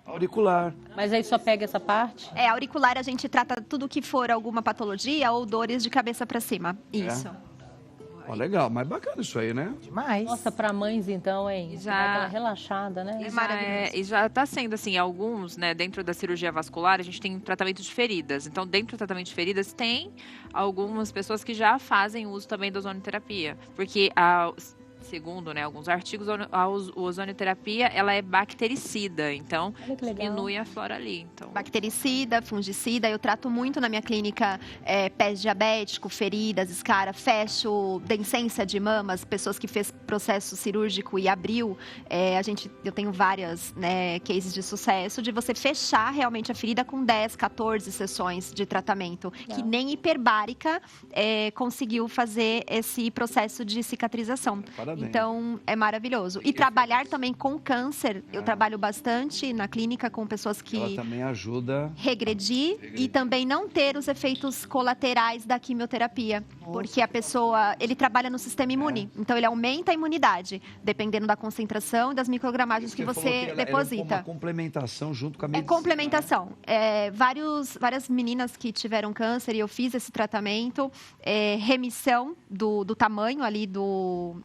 auricular. Mas aí só pega essa parte? Auricular a gente trata tudo que for alguma patologia ou dores de cabeça para cima. Isso. Ó, legal, mas bacana isso aí, né? Demais. Nossa, para mães então, hein? Já- Dá aquela relaxada, né? Maravilhoso. E já está sendo assim, alguns, né, dentro da cirurgia vascular, a gente tem tratamento de feridas. Então, dentro do tratamento de feridas, tem algumas pessoas que já fazem uso também da ozonioterapia. Porque, segundo, né, alguns artigos, a ozonioterapia, ela é bactericida. Então, Olha que legal. diminui a flora ali. Então, Bactericida, fungicida, eu trato muito na minha clínica pés diabético, feridas, escara, fecho, deiscência de mamas, pessoas que fez processo cirúrgico e abriu, eu tenho várias, né, cases de sucesso de você fechar realmente a ferida com 10, 14 sessões de tratamento, que nem hiperbárica conseguiu fazer esse processo de cicatrização. Parabéns. Então, é maravilhoso. E trabalhar também com câncer, eu trabalho bastante na clínica com pessoas que Ela também ajuda. regredir e também não ter os efeitos colaterais da quimioterapia. Porque a pessoa, ele trabalha no sistema imune. Então, ele aumenta a imunidade, dependendo da concentração e das microgramagens que falou você ela é deposita. uma complementação junto com a É medicina. complementação. Várias meninas que tiveram câncer e eu fiz esse tratamento, remissão do tamanho ali do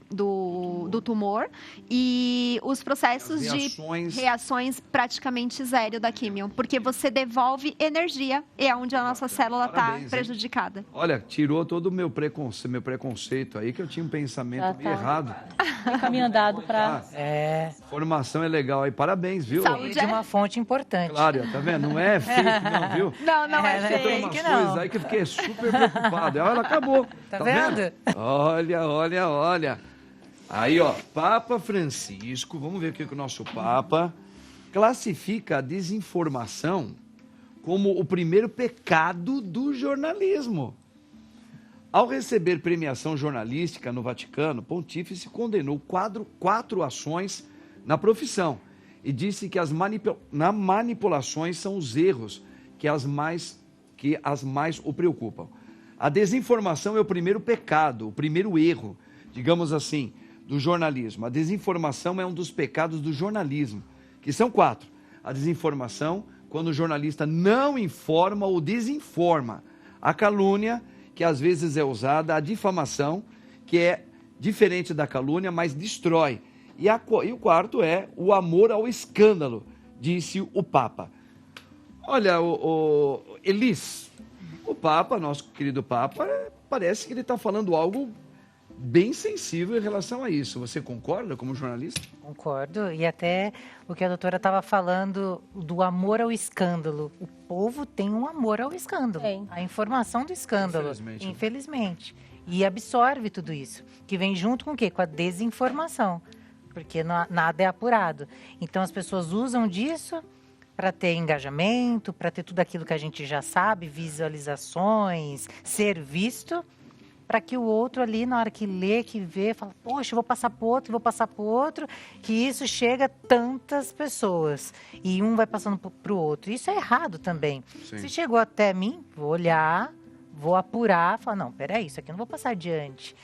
tumor e os processos As de reações praticamente zero da químio, porque você devolve energia e é onde a nossa célula está Parabéns, hein? prejudicada. Olha, tirou todo o meu preconceito aí, que eu tinha um pensamento Já meio tá. errado. Caminho andado para... Formação é legal aí, parabéns, viu? Saúde. De uma fonte importante. Claro, tá vendo? Não é fake não, viu? Não é né? fake. Umas que coisas não. aí que eu fiquei super preocupado. Olha, acabou. Tá vendo? Olha. Aí, ó, Papa Francisco, vamos ver o que o nosso Papa classifica a desinformação como o primeiro pecado do jornalismo. Ao receber premiação jornalística no Vaticano, o Pontífice condenou quatro ações na profissão e disse que as manipulações são os erros que as mais o preocupam. A desinformação é o primeiro pecado, o primeiro erro, digamos assim, do jornalismo. A desinformação é um dos pecados do jornalismo, que são 4. A desinformação, quando o jornalista não informa ou desinforma. A calúnia, que às vezes é usada. A difamação, que é diferente da calúnia, mas destrói. E o quarto é o amor ao escândalo, disse o Papa. Olha, Elis, o Papa, nosso querido Papa, parece que ele está falando algo bem sensível em relação a isso. Você concorda como jornalista? Concordo. E até o que a doutora estava falando do amor ao escândalo. O povo tem um amor ao escândalo. Tem. A informação do escândalo. Infelizmente. E absorve tudo isso. Que vem junto com o quê? Com a desinformação. Porque nada é apurado. Então as pessoas usam disso para ter engajamento, para ter tudo aquilo que a gente já sabe, visualizações, ser visto. para que o outro ali, na hora que lê, que vê, fala, poxa, eu vou passar para o outro, que isso chega a tantas pessoas. E um vai passando para o outro. Isso é errado também. Sim. Se chegou até mim, vou olhar, vou apurar, falar, não, peraí, isso aqui eu não vou passar adiante.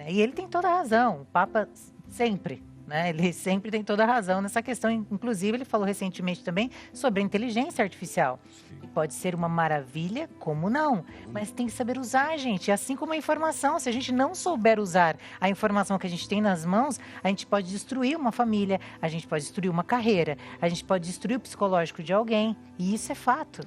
E ele tem toda a razão, o Papa sempre... Ele sempre tem toda a razão nessa questão. Inclusive, ele falou recentemente também sobre a inteligência artificial. E pode ser uma maravilha, como não? Mas tem que saber usar, gente. Assim como a informação. Se a gente não souber usar a informação que a gente tem nas mãos, a gente pode destruir uma família, a gente pode destruir uma carreira, a gente pode destruir o psicológico de alguém. E isso é fato.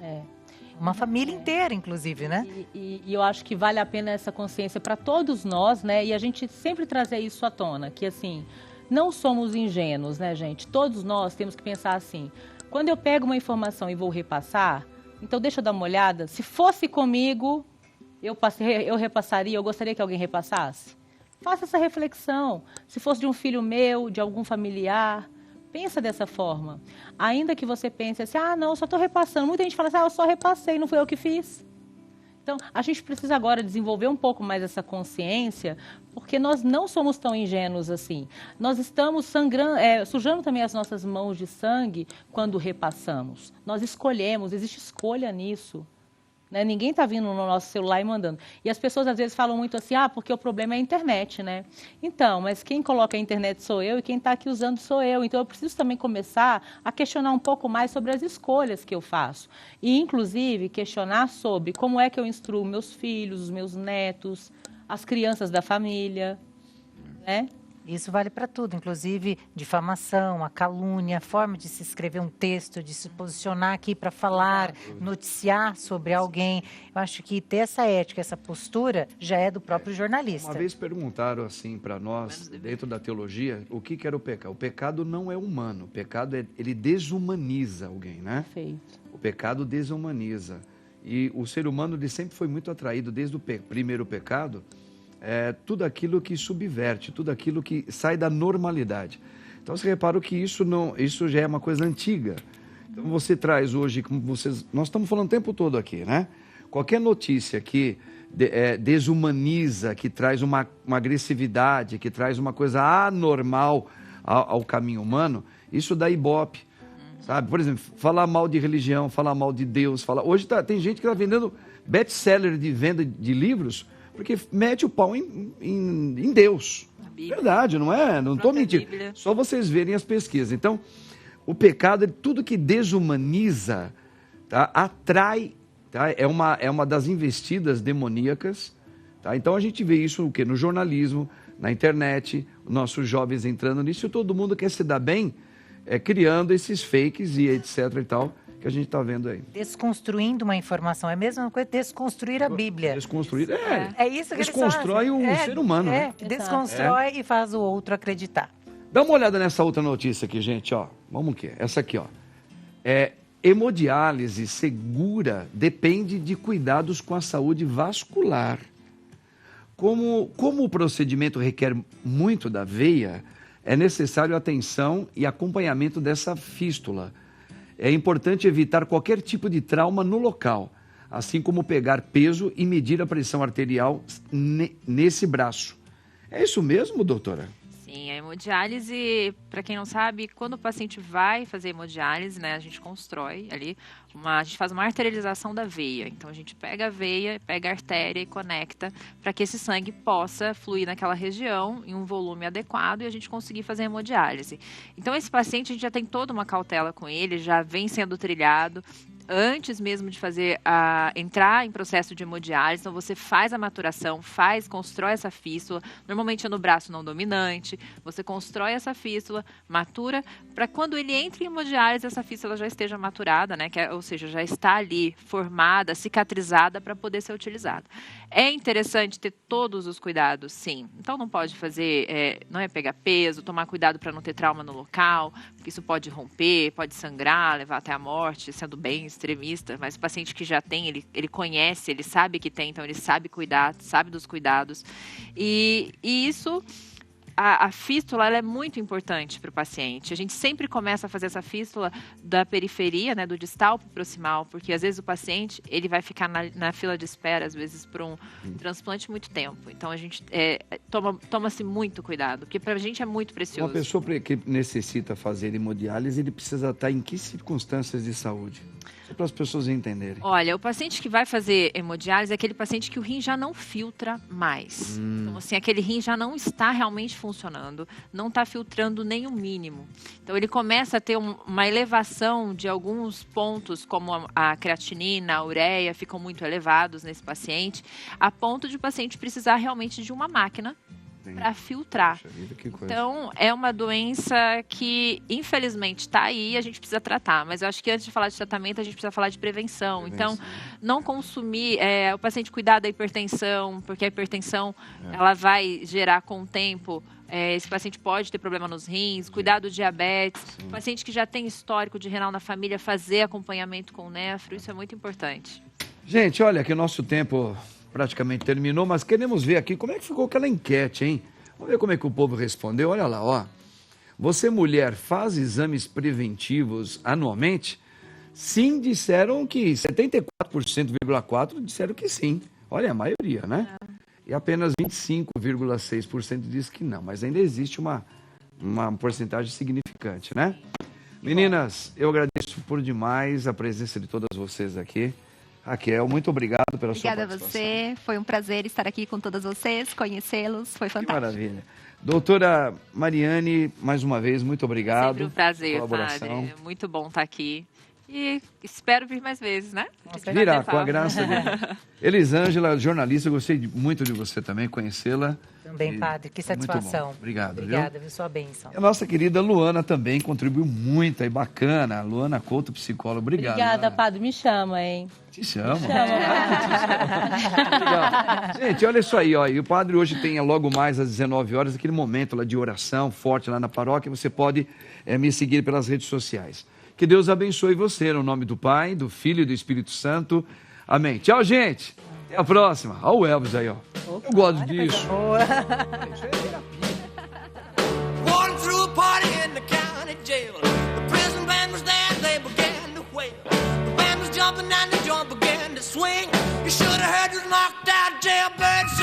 Uma família inteira, inclusive, né? E eu acho que vale a pena essa consciência para todos nós, né? E a gente sempre trazer isso à tona, que assim... Não somos ingênuos, né, gente? Todos nós temos que pensar assim. Quando eu pego uma informação e vou repassar, então deixa eu dar uma olhada. Se fosse comigo, eu repassaria, eu gostaria que alguém repassasse. Faça essa reflexão. Se fosse de um filho meu, de algum familiar, pensa dessa forma. Ainda que você pense assim, não, eu só estou repassando. Muita gente fala assim, eu só repassei, não foi eu que fiz. Então, a gente precisa agora desenvolver um pouco mais essa consciência, porque nós não somos tão ingênuos assim. Nós estamos sujando também as nossas mãos de sangue quando repassamos. Nós escolhemos, existe escolha nisso. Né? Ninguém está vindo no nosso celular e mandando. E as pessoas às vezes falam muito assim, porque o problema é a internet, né? Então, mas quem coloca a internet sou eu e quem está aqui usando sou eu. Então, eu preciso também começar a questionar um pouco mais sobre as escolhas que eu faço. E, inclusive, questionar sobre como é que eu instruo meus filhos, os meus netos, as crianças da família, né? Isso vale para tudo, inclusive difamação, a calúnia, a forma de se escrever um texto, de se posicionar aqui para falar, noticiar sobre alguém. Eu acho que ter essa ética, essa postura, já é do próprio jornalista. Uma vez perguntaram assim para nós, dentro da teologia, o que era o pecado. O pecado não é humano, o pecado ele desumaniza alguém, né? Perfeito. O pecado desumaniza. E o ser humano ele sempre foi muito atraído, desde o primeiro pecado, tudo aquilo que subverte, tudo aquilo que sai da normalidade. Então você reparou que isso já é uma coisa antiga. Então você traz hoje, nós estamos falando o tempo todo aqui, né? Qualquer notícia que desumaniza, que traz uma agressividade, que traz uma coisa anormal ao caminho humano, isso dá ibope, sabe? Por exemplo, falar mal de religião, falar mal de Deus, hoje tem gente que está vendendo best-seller de venda de livros, porque mete o pau em Deus. Verdade, não é? Não estou mentindo. Bíblia. Só vocês verem as pesquisas. Então, o pecado, tudo que desumaniza, tá, atrai, tá, é uma das investidas demoníacas. Tá? Então, a gente vê isso o quê? No jornalismo, na internet, nossos jovens entrando nisso, e todo mundo quer se dar bem, criando esses fakes e etc e tal, que a gente está vendo aí. Desconstruindo uma informação. É a mesma coisa desconstruir a Bíblia. Desconstruir, é isso que desconstrói o ser humano. Né? Desconstrói e faz o outro acreditar. Dá uma olhada nessa outra notícia aqui, gente. Ó. Vamos o quê? Essa aqui, ó. Hemodiálise segura depende de cuidados com a saúde vascular. Como o procedimento requer muito da veia, é necessário atenção e acompanhamento dessa fístula. É importante evitar qualquer tipo de trauma no local, assim como pegar peso e medir a pressão arterial nesse braço. É isso mesmo, doutora? Sim, a hemodiálise, para quem não sabe, quando o paciente vai fazer hemodiálise, né, a gente constrói ali, a gente faz uma arterialização da veia. Então, a gente pega a veia, pega a artéria e conecta para que esse sangue possa fluir naquela região em um volume adequado e a gente conseguir fazer a hemodiálise. Então, esse paciente, a gente já tem toda uma cautela com ele, já vem sendo trilhado. Antes mesmo de entrar em processo de hemodiálise, então você faz a maturação, constrói essa fístula, normalmente é no braço não dominante, você constrói essa fístula, matura, para quando ele entra em hemodiálise, essa fístula já esteja maturada, né? Ou seja, já está ali formada, cicatrizada para poder ser utilizada. É interessante ter todos os cuidados, sim. Então não pode fazer, não é pegar peso, tomar cuidado para não ter trauma no local, porque isso pode romper, pode sangrar, levar até a morte, sendo bem extremista, mas o paciente que já tem, ele conhece, ele sabe que tem, então ele sabe cuidar, sabe dos cuidados. E isso a fístula ela é muito importante para o paciente. A gente sempre começa a fazer essa fístula da periferia, né, do distal para o proximal, porque às vezes o paciente ele vai ficar na fila de espera, às vezes, por um transplante muito tempo. Então, a gente toma-se muito cuidado, porque para a gente é muito precioso. Uma pessoa que necessita fazer hemodiálise, ele precisa estar em que circunstâncias de saúde? Só para as pessoas entenderem. Olha, o paciente que vai fazer hemodiálise é aquele paciente que o rim já não filtra mais. Então, assim, aquele rim já não está realmente funcionando, não está filtrando nem o mínimo. Então, ele começa a ter uma elevação de alguns pontos, como a creatinina, a ureia, ficam muito elevados nesse paciente, a ponto de o paciente precisar realmente de uma máquina para filtrar. Poxa vida, que coisa. Então, é uma doença que, infelizmente, está aí e a gente precisa tratar. Mas eu acho que antes de falar de tratamento, a gente precisa falar de prevenção. Então, não consumir, o paciente cuidar da hipertensão, porque a hipertensão ela vai gerar com o tempo. Esse paciente pode ter problema nos rins, cuidar do diabetes. O paciente que já tem histórico de renal na família, fazer acompanhamento com o nefro, isso é muito importante. Gente, olha que o nosso tempo praticamente terminou, mas queremos ver aqui como é que ficou aquela enquete, hein? Vamos ver como é que o povo respondeu. Olha lá, ó. Você, mulher, faz exames preventivos anualmente? Sim, disseram que 74,4% disseram que sim. Olha, a maioria, né? E apenas 25,6% diz que não. Mas ainda existe uma porcentagem significante, né? Meninas, eu agradeço por demais a presença de todas vocês aqui. Raquel, muito obrigado pela sua participação. Obrigada a você, foi um prazer estar aqui com todas vocês, conhecê-los, foi fantástico. Que maravilha. Doutora Mariane, mais uma vez, muito obrigado. Sempre um prazer, padre. Muito bom estar aqui. E espero vir mais vezes, né? Virá, com a graça de Deus. Elisângela, jornalista, eu gostei muito de você também, conhecê-la. Também, padre, que satisfação. Obrigado, Obrigada, viu? Sua bênção. E a nossa querida Luana também contribuiu muito aí, bacana. Luana Couto, psicóloga, obrigado. Obrigada, Luana. padre, me chama, hein? Te chama. Legal. Gente, olha isso aí, ó. E o padre hoje tem logo mais às 19 horas, aquele momento lá de oração forte lá na paróquia. Você pode me seguir pelas redes sociais. Que Deus abençoe você, no nome do Pai, do Filho e do Espírito Santo. Amém. Tchau, gente. Até a próxima. Olha o Elvis aí, ó. Eu gosto disso. Walking through a party in the county jail. The prison band was there, they began to wail. The band was jumping and the joint began to swing. You should have heard those knocked out jailbirds